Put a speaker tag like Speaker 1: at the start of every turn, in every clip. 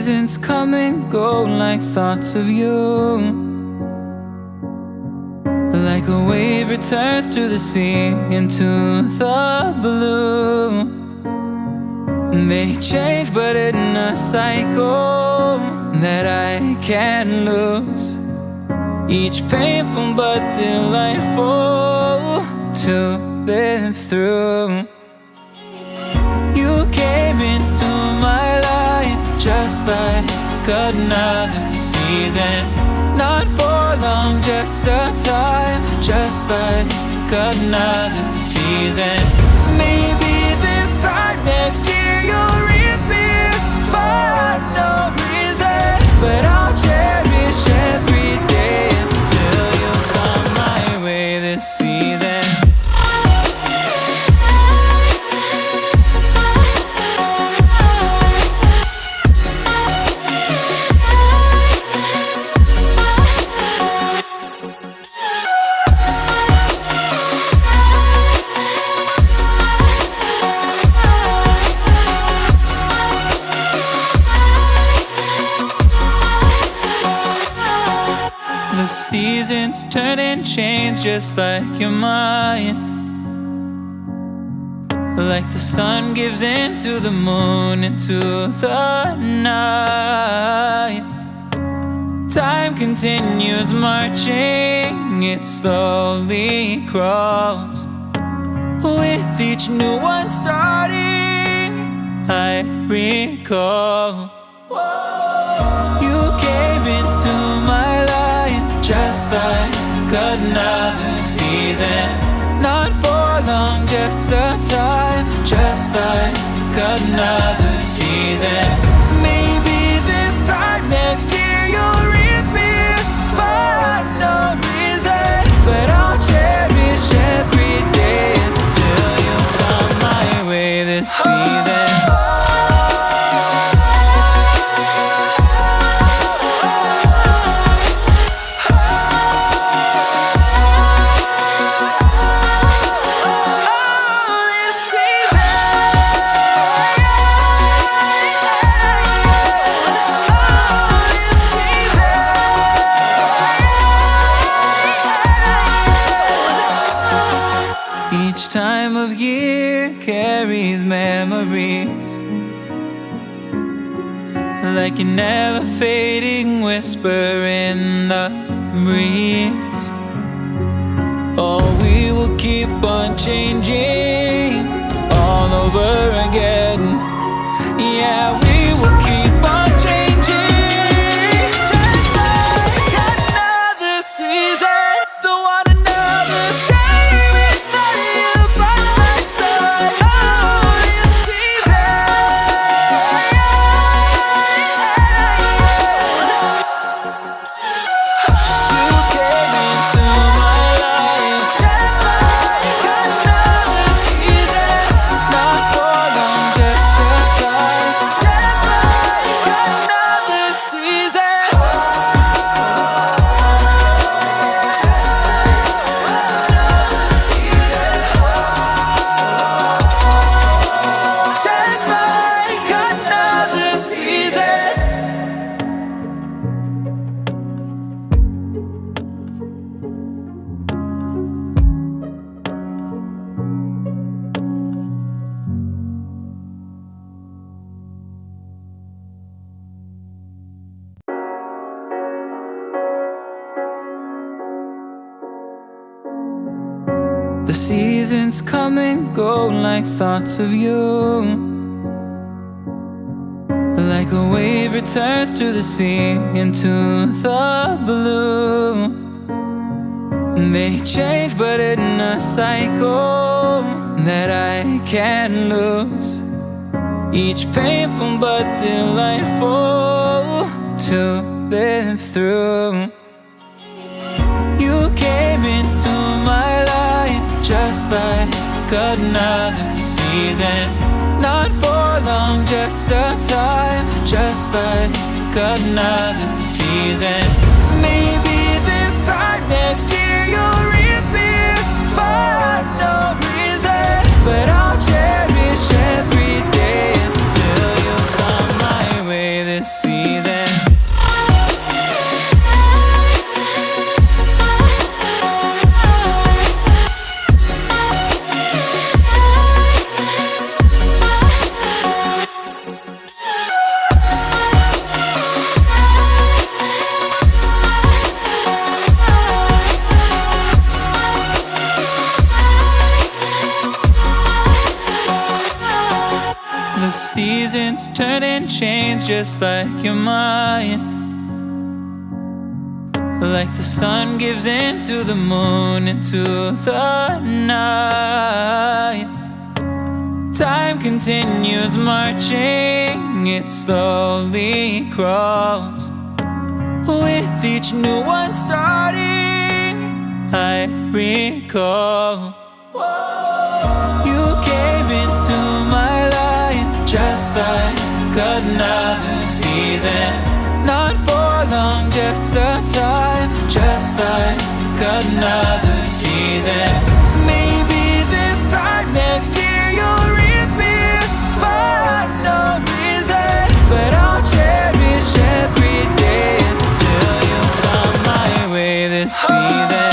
Speaker 1: seasons come and go like thoughts of you. Like a wave returns to the sea, into the blue. They change but in a cycle that I can't lose. Each painful but delightful to live through. You came into my life just like another season. Not for long, just a time, just like another season. Maybe this time next year you'll reappear for no reason, but I'll cherish every day until you come my way this season. The seasons turn and change just like your mind. Like the sun gives into the moon, into the night. Time continues marching, it slowly crawls. With each new one starting, I recall. You came into my life just like another season. Not for long, just a time, just like another season. Maybe this time next year you'll reappear for no reason, but I'll cherish every day until you come my way this season. Each time of year carries memories, like a never fading whisper in the breeze. Oh, we will keep on changing all over again. Yeah, we will keep on changing, just like another season. Don't want another day without you by my side. Oh, this season. You came into my life just like another season. Not for long, just a time, just like another season. Just like another season. The seasons come and go like thoughts of you. Like a wave returns to the sea, into the blue. They change but in a cycle that I can't lose. Each painful but delightful to live through. You came into my life just like another season. Not for long, just a time, just like another season. Maybe this time next year you'll reappear for no reason, but I'll cherish every day until you come my way this season. keeps turning, change just like your mind. Like the sun gives into the moon, into the night. Time continues marching, it slowly crawls. With each new one starting, I recall you came into my life just like another season. Not for long, just a time, just like another season. Maybe this time next year you'll reappear for no reason, but I'll cherish every day until you come my way this season.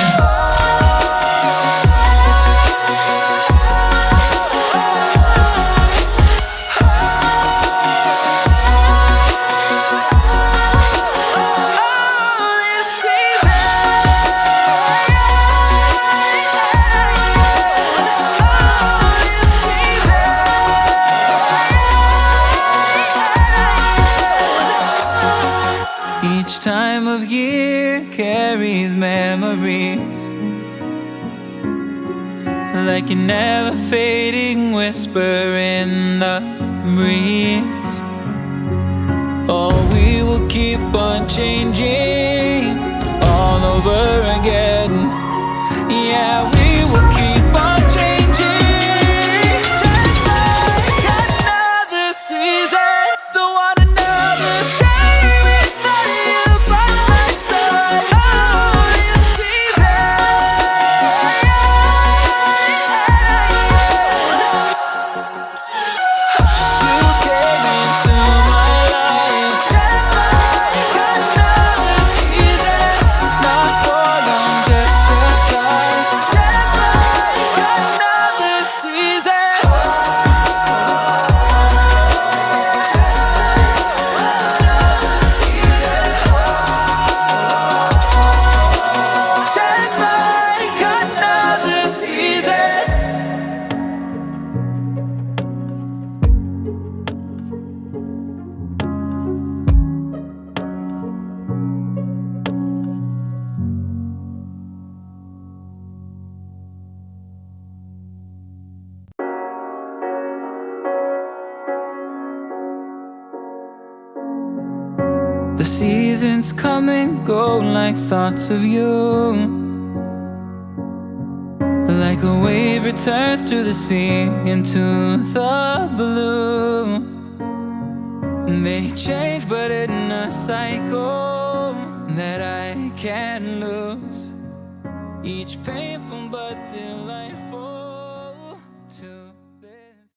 Speaker 1: Each time of year carries memories, like a never fading whisper in the breeze. Oh, we will keep on changing all over again. Yeah, we will keep on changing, just like another season. Don't want another day without you by my side. Oh, this season. You came into my life just like another season. Not for long, just a time, just like another season. Just like another season. The seasons come and go like thoughts of you. Like a wave returns to the sea, into the blue. They change but in a cycle that I can't lose. Each painful but delightful